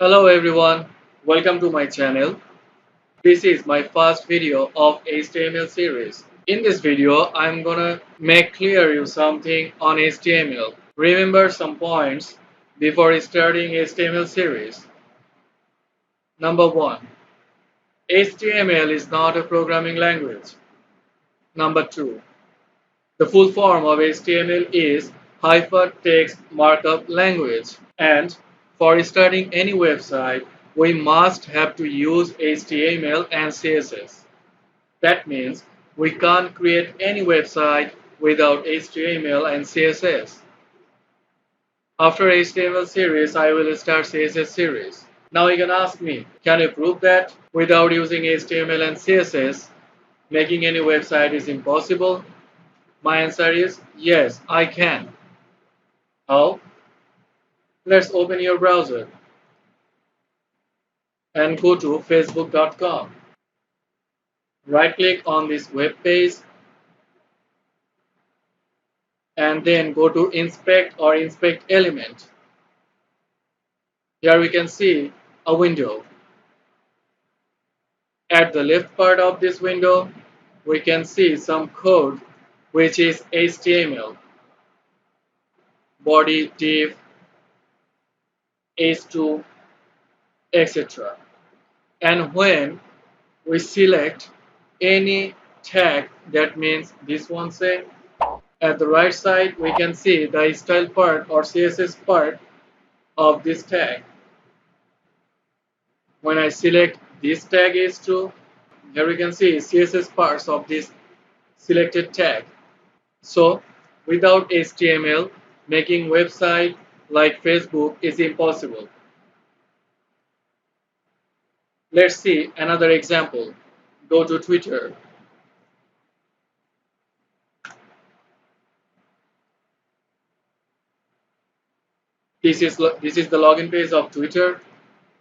Hello everyone, welcome to my channel. This is my first video of HTML series. In this video, I'm gonna make clear you something on HTML. Remember some points before starting HTML series. Number 1. HTML is not a programming language. Number 2. The full form of HTML is Hypertext Markup Language. And for starting any website, we must have to use HTML and CSS. That means we can't create any website without HTML and CSS. After HTML series, I will start CSS series. Now you can ask me, can you prove that without using HTML and CSS, making any website is impossible? My answer is yes, I can. How? Let's open your browser and go to facebook.com. Right click on this web page and then go to inspect or inspect element. Here we can see a window. At the left part of this window, we can see some code which is HTML, body, div, h2, etc. And when we select any tag, that means this one say, at the right side we can see the style part or CSS part of this tag. When I select this tag h2, here we can see CSS parts of this selected tag. So without HTML, making website like Facebook is impossible. Let's see another example. Go to Twitter. This is the login page of Twitter.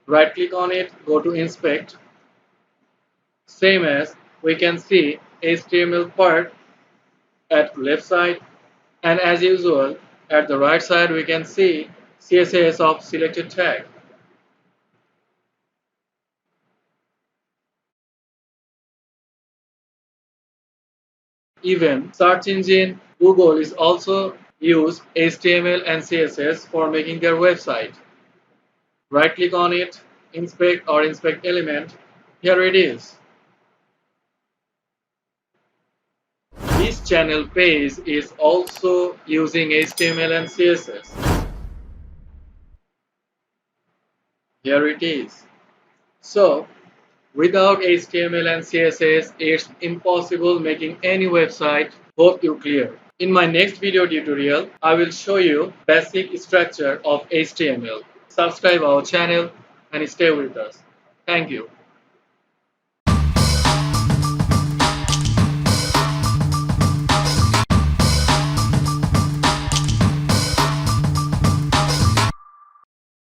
Right click on it, go to inspect. Same as we can see HTML part at left side, and as usual at the right side we can see CSS of selected tag. Even search engine Google is also use HTML and CSS for making their website. Right click on it, inspect or inspect element. Here it is. This channel page is also using HTML and CSS. Here it is. So without HTML and CSS, it's impossible making any website. Hope you clear. In my next video tutorial, I will show you basic structure of HTML. Subscribe our channel and stay with us. Thank you.